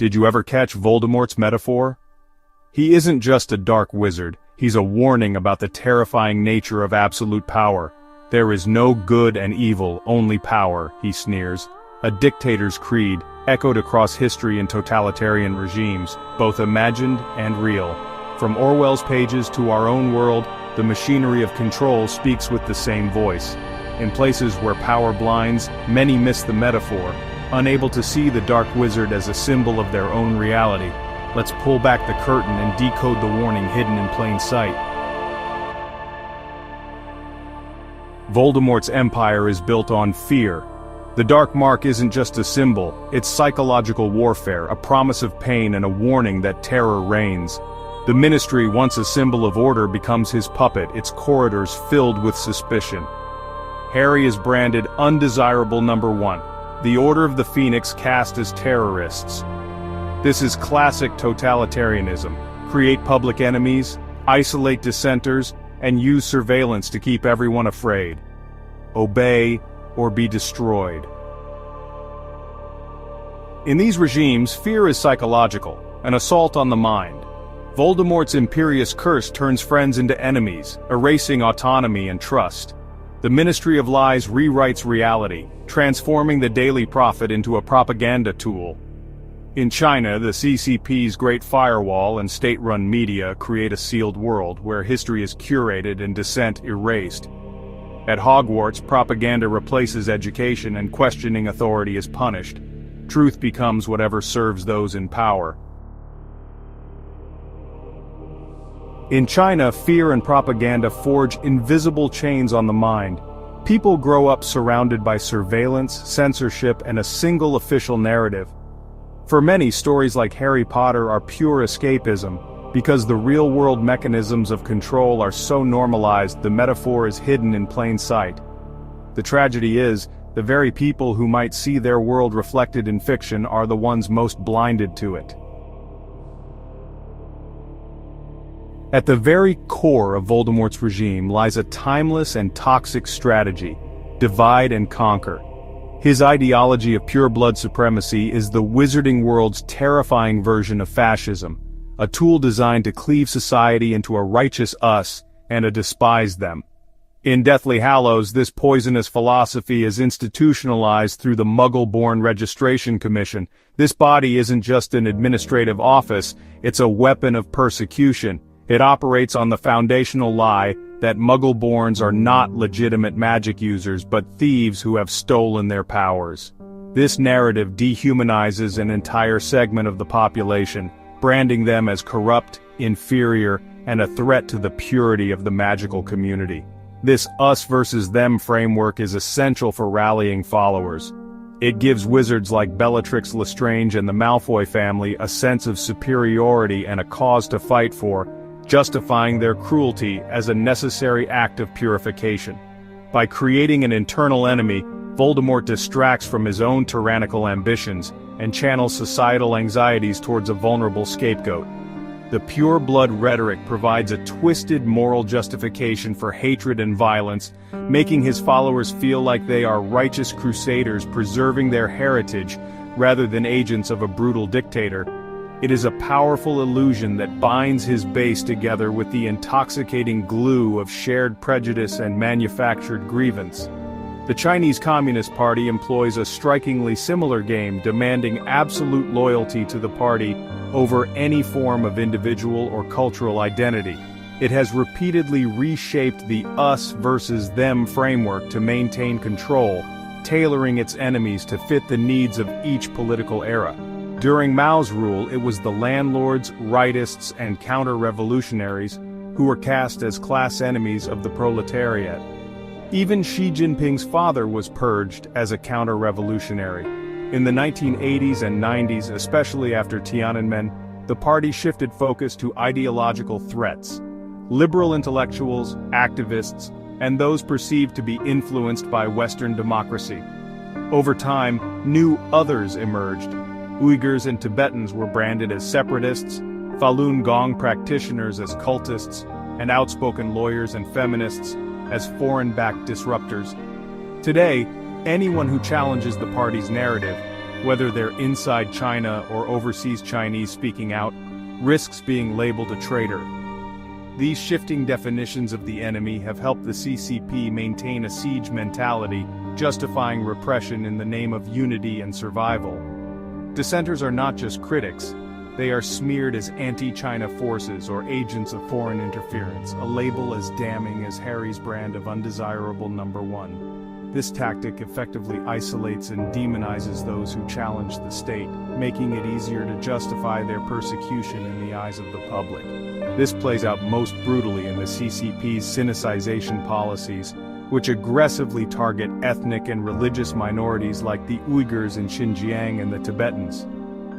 Did you ever catch Voldemort's metaphor? He isn't just a dark wizard, he's a warning about the terrifying nature of absolute power. There is no good and evil, only power, he sneers. A dictator's creed, echoed across history in totalitarian regimes, both imagined and real. From Orwell's pages to our own world, the machinery of control speaks with the same voice. In places where power blinds, many miss the metaphor, unable to see the dark wizard as a symbol of their own reality. Let's pull back the curtain and decode the warning hidden in plain sight. Voldemort's empire is built on fear. The Dark Mark isn't just a symbol, it's psychological warfare, a promise of pain and a warning that terror reigns. The Ministry, once a symbol of order, becomes his puppet, its corridors filled with suspicion. Harry is branded undesirable number 1. The Order of the Phoenix cast as terrorists. This is classic totalitarianism. Create public enemies, isolate dissenters, and use surveillance to keep everyone afraid. Obey or be destroyed. In these regimes, fear is psychological, an assault on the mind. Voldemort's imperious curse turns friends into enemies, erasing autonomy and trust. The Ministry of Lies rewrites reality, transforming the Daily Prophet into a propaganda tool. In China, the CCP's Great Firewall and state-run media create a sealed world where history is curated and dissent erased. At Hogwarts, propaganda replaces education and questioning authority is punished. Truth becomes whatever serves those in power. In China, fear and propaganda forge invisible chains on the mind. People grow up surrounded by surveillance, censorship, and a single official narrative. For many, stories like Harry Potter are pure escapism. Because the real-world mechanisms of control are so normalized, the metaphor is hidden in plain sight. The tragedy is, the very people who might see their world reflected in fiction are the ones most blinded to it. At the very core of Voldemort's regime lies a timeless and toxic strategy: divide and conquer. His ideology of pure-blood supremacy is the wizarding world's terrifying version of fascism, a tool designed to cleave society into a righteous us and a despised them. In Deathly Hallows, this poisonous philosophy is institutionalized through the Muggle-born Registration Commission. This body isn't just an administrative office, it's a weapon of persecution. It operates on the foundational lie that Muggle-borns are not legitimate magic users but thieves who have stolen their powers. This narrative dehumanizes an entire segment of the population, branding them as corrupt, inferior, and a threat to the purity of the magical community. This us versus them framework is essential for rallying followers. It gives wizards like Bellatrix Lestrange and the Malfoy family a sense of superiority and a cause to fight for, justifying their cruelty as a necessary act of purification. By creating an internal enemy, Voldemort distracts from his own tyrannical ambitions and channels societal anxieties towards a vulnerable scapegoat. The pure-blood rhetoric provides a twisted moral justification for hatred and violence, making his followers feel like they are righteous crusaders preserving their heritage rather than agents of a brutal dictator. It is a powerful illusion that binds his base together with the intoxicating glue of shared prejudice and manufactured grievance. The Chinese Communist Party employs a strikingly similar game, demanding absolute loyalty to the party over any form of individual or cultural identity. It has repeatedly reshaped the us versus them framework to maintain control, tailoring its enemies to fit the needs of each political era. During Mao's rule, it was the landlords, rightists, and counter-revolutionaries who were cast as class enemies of the proletariat. Even Xi Jinping's father was purged as a counter-revolutionary. In the 1980s and 90s, especially after Tiananmen, the party shifted focus to ideological threats. Liberal intellectuals, activists, and those perceived to be influenced by Western democracy. Over time, new others emerged. Uyghurs and Tibetans were branded as separatists, Falun Gong practitioners as cultists, and outspoken lawyers and feminists as foreign-backed disruptors. Today, anyone who challenges the party's narrative, whether they're inside China or overseas Chinese speaking out, risks being labeled a traitor. These shifting definitions of the enemy have helped the CCP maintain a siege mentality, justifying repression in the name of unity and survival. Dissenters are not just critics, they are smeared as anti-China forces or agents of foreign interference, a label as damning as Harry's brand of undesirable number one. This tactic effectively isolates and demonizes those who challenge the state, making it easier to justify their persecution in the eyes of the public. This plays out most brutally in the CCP's sinicization policies, which aggressively target ethnic and religious minorities like the Uyghurs in Xinjiang and the Tibetans.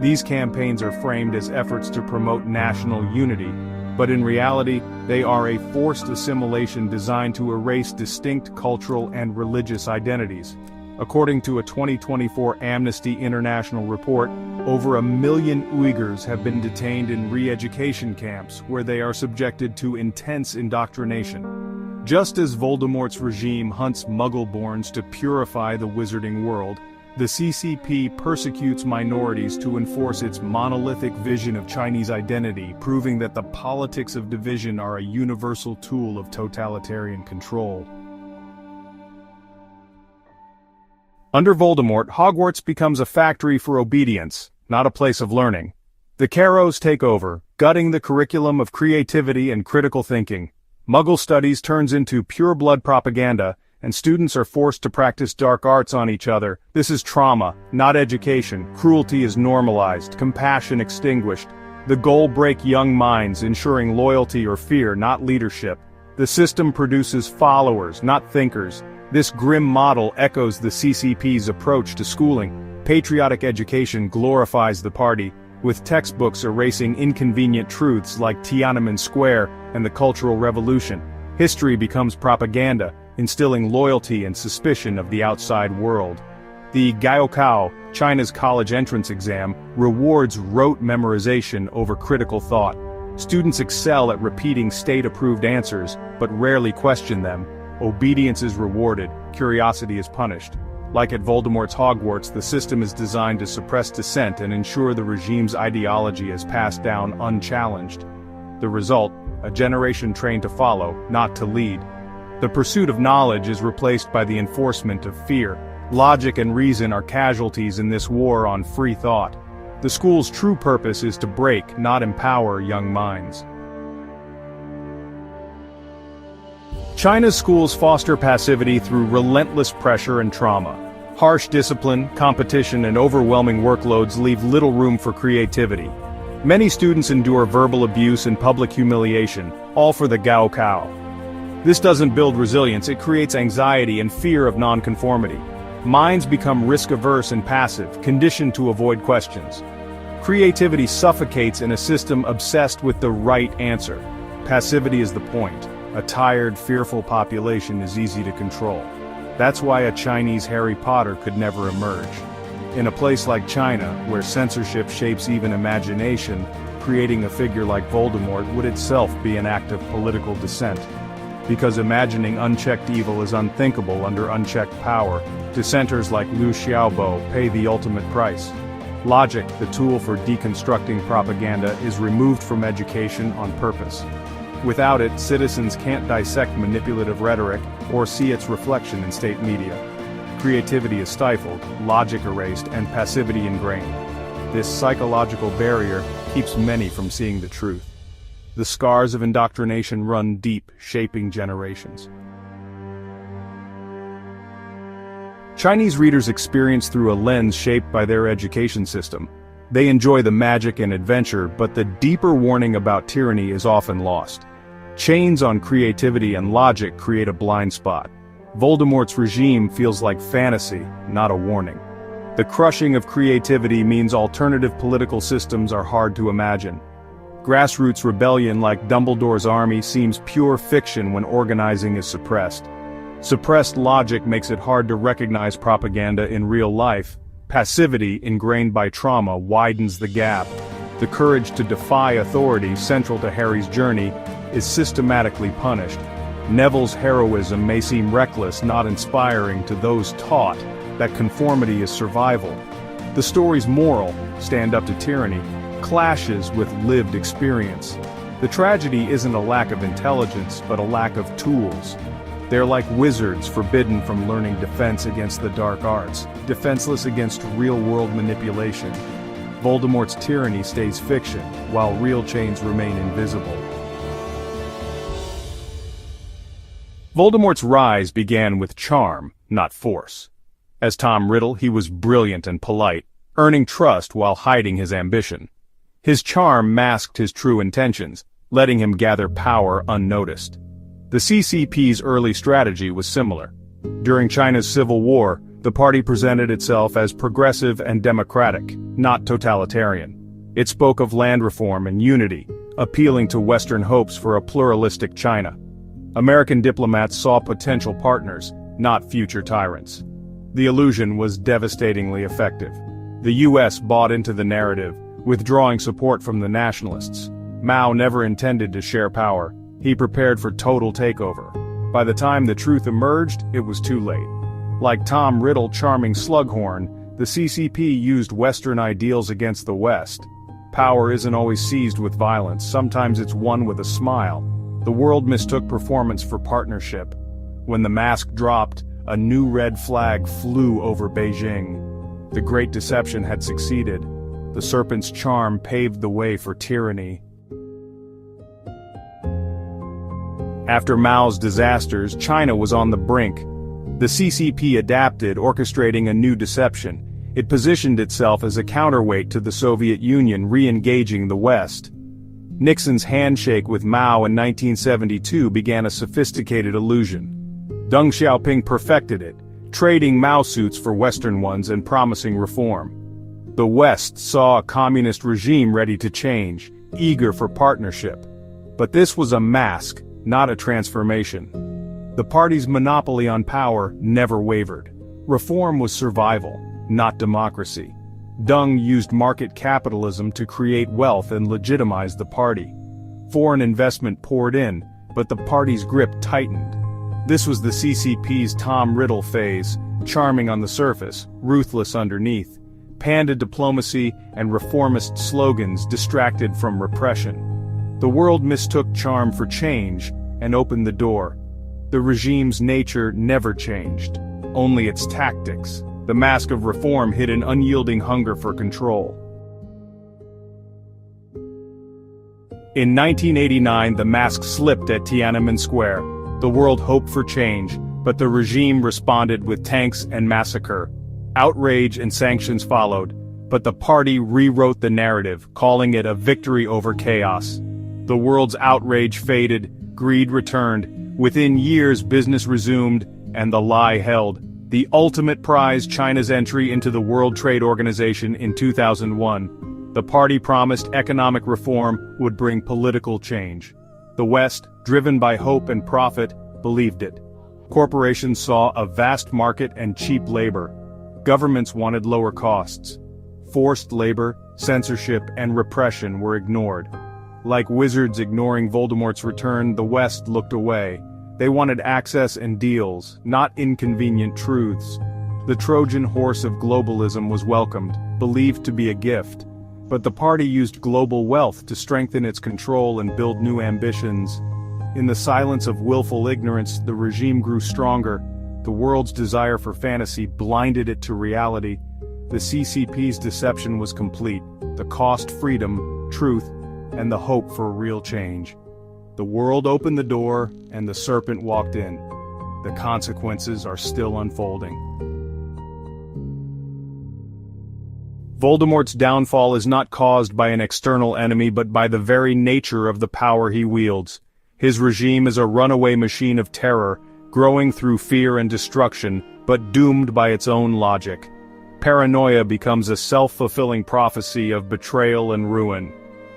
These campaigns are framed as efforts to promote national unity, but in reality, they are a forced assimilation designed to erase distinct cultural and religious identities. According to a 2024 Amnesty International report, over 1 million Uyghurs have been detained in re-education camps where they are subjected to intense indoctrination. Just as Voldemort's regime hunts Muggle-borns to purify the wizarding world, the CCP persecutes minorities to enforce its monolithic vision of Chinese identity, proving that the politics of division are a universal tool of totalitarian control. Under Voldemort, Hogwarts becomes a factory for obedience, not a place of learning. The Carrows take over, gutting the curriculum of creativity and critical thinking. Muggle studies turns into pure-blood propaganda, and students are forced to practice dark arts on each other. This is trauma, not education. Cruelty is normalized, compassion extinguished. The goal: break young minds, ensuring loyalty or fear, not leadership. The system produces followers, not thinkers. This grim model echoes the CCP's approach to schooling. Patriotic education glorifies the party, with textbooks erasing inconvenient truths like Tiananmen Square and the Cultural Revolution. History becomes propaganda, instilling loyalty and suspicion of the outside world. The Gaokao, China's college entrance exam, rewards rote memorization over critical thought. Students excel at repeating state-approved answers, but rarely question them. Obedience is rewarded, curiosity is punished. Like at Voldemort's Hogwarts, the system is designed to suppress dissent and ensure the regime's ideology is passed down unchallenged. The result: a generation trained to follow, not to lead. The pursuit of knowledge is replaced by the enforcement of fear. Logic and reason are casualties in this war on free thought. The school's true purpose is to break, not empower, young minds. China's schools foster passivity through relentless pressure and trauma. Harsh discipline, competition, and overwhelming workloads leave little room for creativity. Many students endure verbal abuse and public humiliation, all for the Gaokao. This doesn't build resilience, it creates anxiety and fear of nonconformity. Minds become risk-averse and passive, conditioned to avoid questions. Creativity suffocates in a system obsessed with the right answer. Passivity is the point. A tired, fearful population is easy to control. That's why a Chinese Harry Potter could never emerge. In a place like China, where censorship shapes even imagination, creating a figure like Voldemort would itself be an act of political dissent. Because imagining unchecked evil is unthinkable under unchecked power, dissenters like Liu Xiaobo pay the ultimate price. Logic, the tool for deconstructing propaganda, is removed from education on purpose. Without it, citizens can't dissect manipulative rhetoric or see its reflection in state media. Creativity is stifled, logic erased, and passivity ingrained. This psychological barrier keeps many from seeing the truth. The scars of indoctrination run deep, shaping generations. Chinese readers experience through a lens shaped by their education system. They enjoy the magic and adventure, but the deeper warning about tyranny is often lost. Chains on creativity and logic create a blind spot. Voldemort's regime feels like fantasy, not a warning. The crushing of creativity means alternative political systems are hard to imagine. Grassroots rebellion like Dumbledore's army seems pure fiction when organizing is suppressed. Suppressed logic makes it hard to recognize propaganda in real life. Passivity, ingrained by trauma, widens the gap. The courage to defy authority, central to Harry's journey, is systematically punished. Neville's heroism may seem reckless, not inspiring to those taught that conformity is survival. The story's moral, stand up to tyranny, clashes with lived experience. The tragedy isn't a lack of intelligence, but a lack of tools. They're like wizards forbidden from learning defense against the dark arts, defenseless against real-world manipulation. Voldemort's tyranny stays fiction, while real chains remain invisible. Voldemort's rise began with charm, not force. As Tom Riddle, he was brilliant and polite, earning trust while hiding his ambition. His charm masked his true intentions, letting him gather power unnoticed. The CCP's early strategy was similar. During China's Civil War, the party presented itself as progressive and democratic, not totalitarian. It spoke of land reform and unity, appealing to Western hopes for a pluralistic China. American diplomats saw potential partners, not future tyrants. The illusion was devastatingly effective. The US bought into the narrative, withdrawing support from the nationalists. Mao never intended to share power. He prepared for total takeover. By the time the truth emerged, it was too late. Like Tom Riddle charming Slughorn, the CCP used Western ideals against the West. Power isn't always seized with violence, sometimes it's won with a smile. The world mistook performance for partnership. When the mask dropped, a new red flag flew over Beijing. The Great Deception had succeeded. The serpent's charm paved the way for tyranny. After Mao's disasters, China was on the brink. The CCP adapted, orchestrating a new deception. It positioned itself as a counterweight to the Soviet Union re-engaging the West. Nixon's handshake with Mao in 1972 began a sophisticated illusion. Deng Xiaoping perfected it, trading Mao suits for Western ones and promising reform. The West saw a communist regime ready to change, eager for partnership. But this was a mask, not a transformation. The party's monopoly on power never wavered. Reform was survival, not democracy. Deng used market capitalism to create wealth and legitimize the party. Foreign investment poured in, but the party's grip tightened. This was the CCP's Tom Riddle phase, charming on the surface, ruthless underneath. Panda diplomacy and reformist slogans distracted from repression. The world mistook charm for change and opened the door. The regime's nature never changed, only its tactics. The mask of reform hid an unyielding hunger for control. In 1989, the mask slipped at Tiananmen Square. The world hoped for change, but the regime responded with tanks and massacre. Outrage and sanctions followed, but the party rewrote the narrative, calling it a victory over chaos. The world's outrage faded, greed returned. Within years, business resumed, and the lie held. The ultimate prize, China's entry into the World Trade Organization in 2001. The party promised economic reform would bring political change. The West, driven by hope and profit, believed it. Corporations saw a vast market and cheap labor. Governments wanted lower costs. Forced labor, censorship, and repression were ignored. Like wizards ignoring Voldemort's return, the West looked away. They wanted access and deals, not inconvenient truths. The Trojan horse of globalism was welcomed, believed to be a gift. But the party used global wealth to strengthen its control and build new ambitions. In the silence of willful ignorance, the regime grew stronger. The world's desire for fantasy blinded it to reality. The CCP's deception was complete. The cost freedom, truth, and the hope for real change. The world opened the door, and the serpent walked in. The consequences are still unfolding. Voldemort's downfall is not caused by an external enemy but by the very nature of the power he wields. His regime is a runaway machine of terror, growing through fear and destruction, but doomed by its own logic. Paranoia becomes a self-fulfilling prophecy of betrayal and ruin.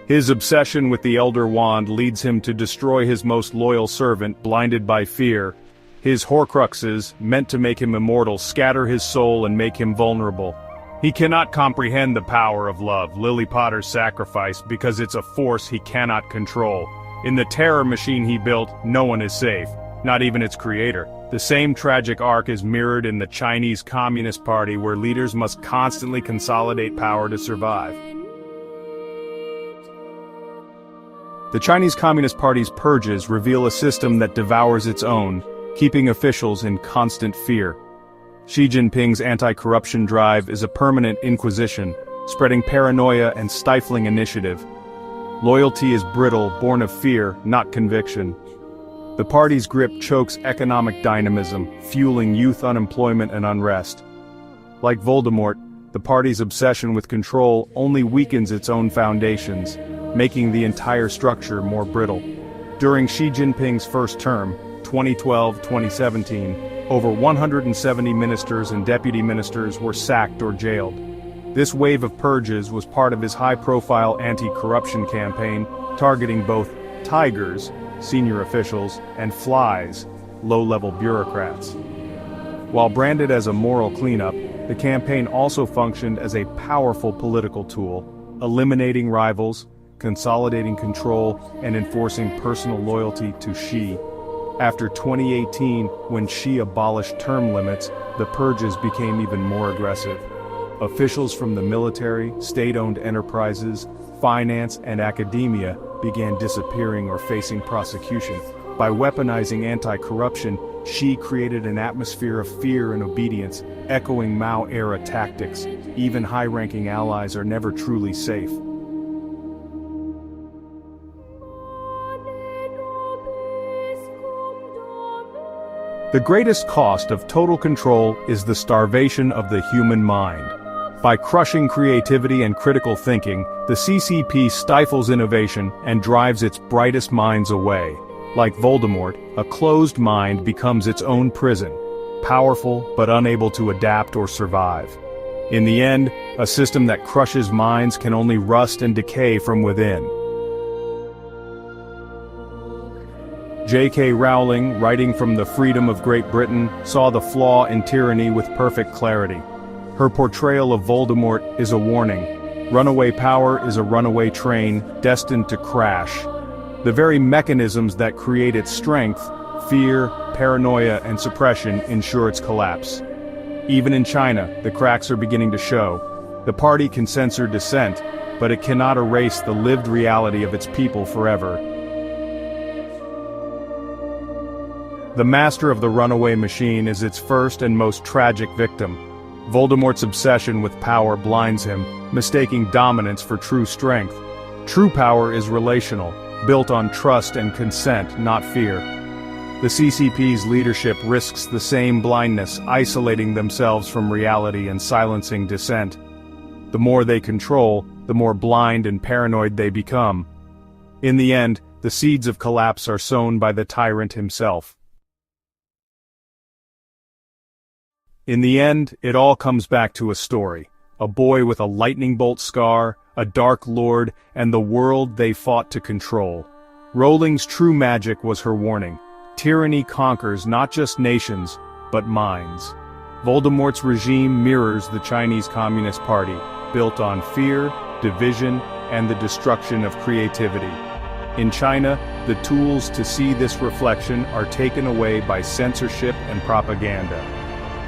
His obsession with the Elder Wand leads him to destroy his most loyal servant, blinded by fear. His Horcruxes, meant to make him immortal, scatter his soul and make him vulnerable. He cannot comprehend the power of love, Lily Potter's sacrifice, because it's a force he cannot control. In the terror machine he built, no one is safe. not even its creator. The same tragic arc is mirrored in the Chinese Communist Party, where leaders must constantly consolidate power to survive. The Chinese Communist Party's purges reveal a system that devours its own, keeping officials in constant fear. Xi Jinping's anti-corruption drive is a permanent inquisition, spreading paranoia and stifling initiative. Loyalty is brittle, born of fear, not conviction. The party's grip chokes economic dynamism, fueling youth unemployment and unrest. Like Voldemort, the party's obsession with control only weakens its own foundations, making the entire structure more brittle. During Xi Jinping's first term, 2012-2017, over 170 ministers and deputy ministers were sacked or jailed. This wave of purges was part of his high-profile anti-corruption campaign, targeting both tigers, senior officials, and flies, low-level bureaucrats. While branded as a moral cleanup, the campaign also functioned as a powerful political tool, eliminating rivals, consolidating control, and enforcing personal loyalty to Xi. After 2018, when Xi abolished term limits, the purges became even more aggressive. Officials from the military, state-owned enterprises, finance, and academia began disappearing or facing prosecution. By weaponizing anti-corruption, Xi created an atmosphere of fear and obedience, echoing Mao-era tactics. Even high-ranking allies are never truly safe. The greatest cost of total control is the starvation of the human mind. By crushing creativity and critical thinking, the CCP stifles innovation and drives its brightest minds away. Like Voldemort, a closed mind becomes its own prison, powerful but unable to adapt or survive. In the end, a system that crushes minds can only rust and decay from within. J.K. Rowling, writing from the freedom of Great Britain, saw the flaw in tyranny with perfect clarity. Her portrayal of Voldemort is a warning. Runaway power is a runaway train, destined to crash. The very mechanisms that create its strength, fear, paranoia, and suppression, ensure its collapse. Even in China, the cracks are beginning to show. The party can censor dissent, but it cannot erase the lived reality of its people forever. The master of the runaway machine is its first and most tragic victim. Voldemort's obsession with power blinds him, mistaking dominance for true strength. True power is relational, built on trust and consent, not fear. The CCP's leadership risks the same blindness, isolating themselves from reality and silencing dissent. The more they control, the more blind and paranoid they become. In the end, the seeds of collapse are sown by the tyrant himself. In the end, it all comes back to a story. A boy with a lightning bolt scar, a dark lord, and the world they fought to control. Rowling's true magic was her warning. Tyranny conquers not just nations, but minds. Voldemort's regime mirrors the Chinese Communist Party, built on fear, division, and the destruction of creativity. In China, the tools to see this reflection are taken away by censorship and propaganda.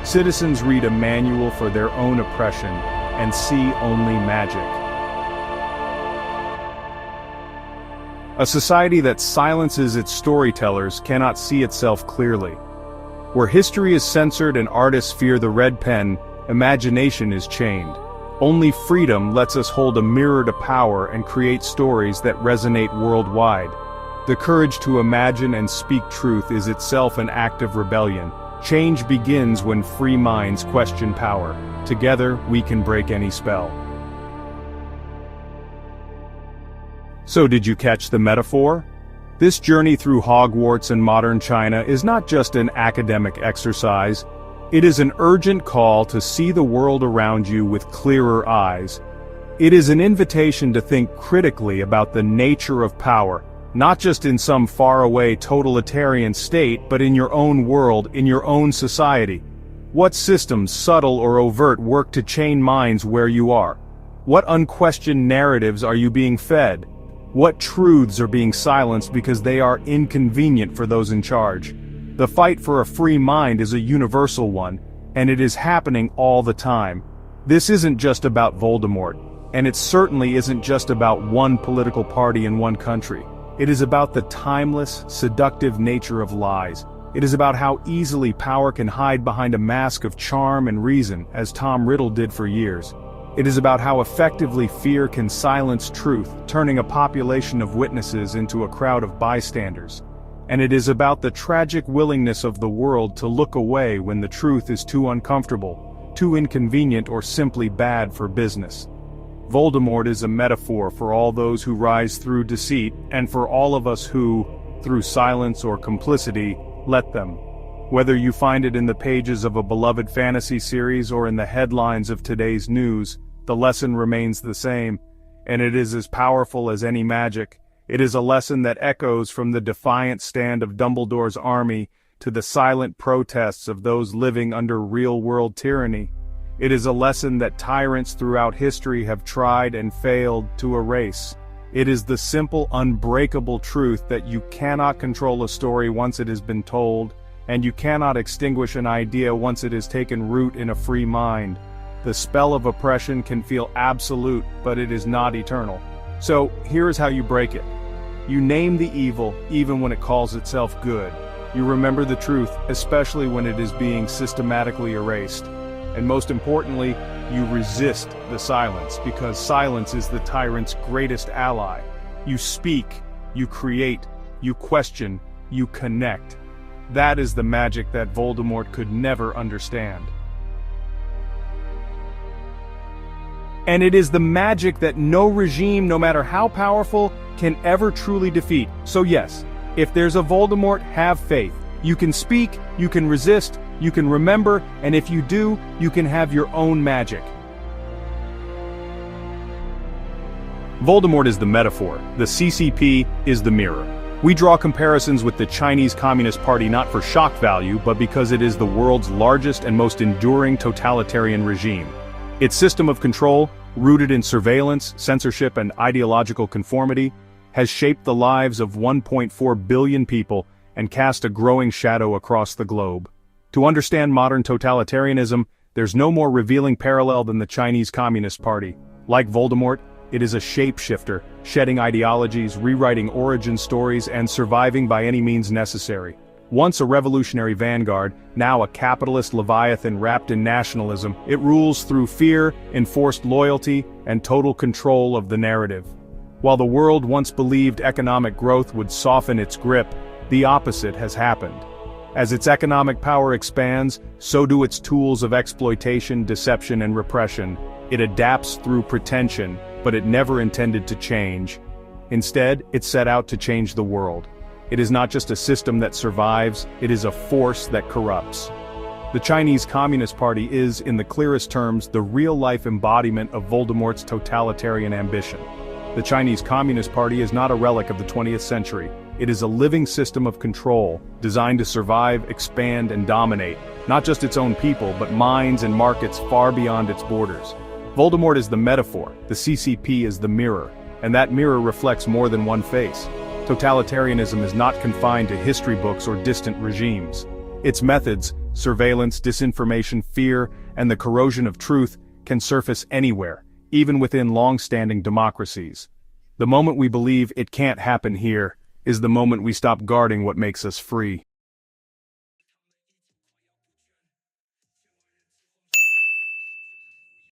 Citizens read a manual for their own oppression and see only magic. A society that silences its storytellers cannot see itself clearly. Where history is censored and artists fear the red pen, imagination is chained. Only freedom lets us hold a mirror to power and create stories that resonate worldwide. The courage to imagine and speak truth is itself an act of rebellion. Change begins when free minds question power. Together, we can break any spell. So did you catch the metaphor? This journey through Hogwarts and modern China is not just an academic exercise. It is an urgent call to see the world around you with clearer eyes. It is an invitation to think critically about the nature of power, not just in some faraway totalitarian state, but in your own world, in your own society. What systems, subtle or overt, work to chain minds where you are? What unquestioned narratives are you being fed? What truths are being silenced because they are inconvenient for those in charge? The fight for a free mind is a universal one, and it is happening all the time. This isn't just about Voldemort, and it certainly isn't just about one political party in one country. It is about the timeless, seductive nature of lies. It is about how easily power can hide behind a mask of charm and reason, as Tom Riddle did for years. It is about how effectively fear can silence truth, turning a population of witnesses into a crowd of bystanders. And it is about the tragic willingness of the world to look away when the truth is too uncomfortable, too inconvenient, or simply bad for business. Voldemort is a metaphor for all those who rise through deceit, and for all of us who, through silence or complicity, let them. Whether you find it in the pages of a beloved fantasy series or in the headlines of today's news, the lesson remains the same, and it is as powerful as any magic. It is a lesson that echoes from the defiant stand of Dumbledore's army to the silent protests of those living under real-world tyranny. It is a lesson that tyrants throughout history have tried and failed to erase. It is the simple, unbreakable truth that you cannot control a story once it has been told, and you cannot extinguish an idea once it has taken root in a free mind. The spell of oppression can feel absolute, but it is not eternal. So, here is how you break it. You name the evil, even when it calls itself good. You remember the truth, especially when it is being systematically erased. And most importantly, you resist the silence, because silence is the tyrant's greatest ally. You speak, you create, you question, you connect. That is the magic that Voldemort could never understand. And it is the magic that no regime, no matter how powerful, can ever truly defeat. So yes, if there's a Voldemort, have faith. You can speak, you can resist, you can remember, and if you do, you can have your own magic. Voldemort is the metaphor, the CCP is the mirror. We draw comparisons with the Chinese Communist Party not for shock value, but because it is the world's largest and most enduring totalitarian regime. Its system of control, rooted in surveillance, censorship, and ideological conformity, has shaped the lives of 1.4 billion people and cast a growing shadow across the globe. To understand modern totalitarianism, there's no more revealing parallel than the Chinese Communist Party. Like Voldemort, it is a shapeshifter, shedding ideologies, rewriting origin stories, and surviving by any means necessary. Once a revolutionary vanguard, now a capitalist leviathan wrapped in nationalism, it rules through fear, enforced loyalty, and total control of the narrative. While the world once believed economic growth would soften its grip, the opposite has happened. As its economic power expands, so do its tools of exploitation, deception, and repression. It adapts through pretension, but it never intended to change. Instead, it set out to change the world. It is not just a system that survives, it is a force that corrupts. The Chinese Communist Party is, in the clearest terms, the real-life embodiment of Voldemort's totalitarian ambition. The Chinese Communist Party is not a relic of the 20th century. It is a living system of control, designed to survive, expand, and dominate, not just its own people, but minds and markets far beyond its borders. Voldemort is the metaphor, the CCP is the mirror, and that mirror reflects more than one face. Totalitarianism is not confined to history books or distant regimes. Its methods, surveillance, disinformation, fear, and the corrosion of truth, can surface anywhere, even within long-standing democracies. The moment we believe it can't happen here is the moment we stop guarding what makes us free.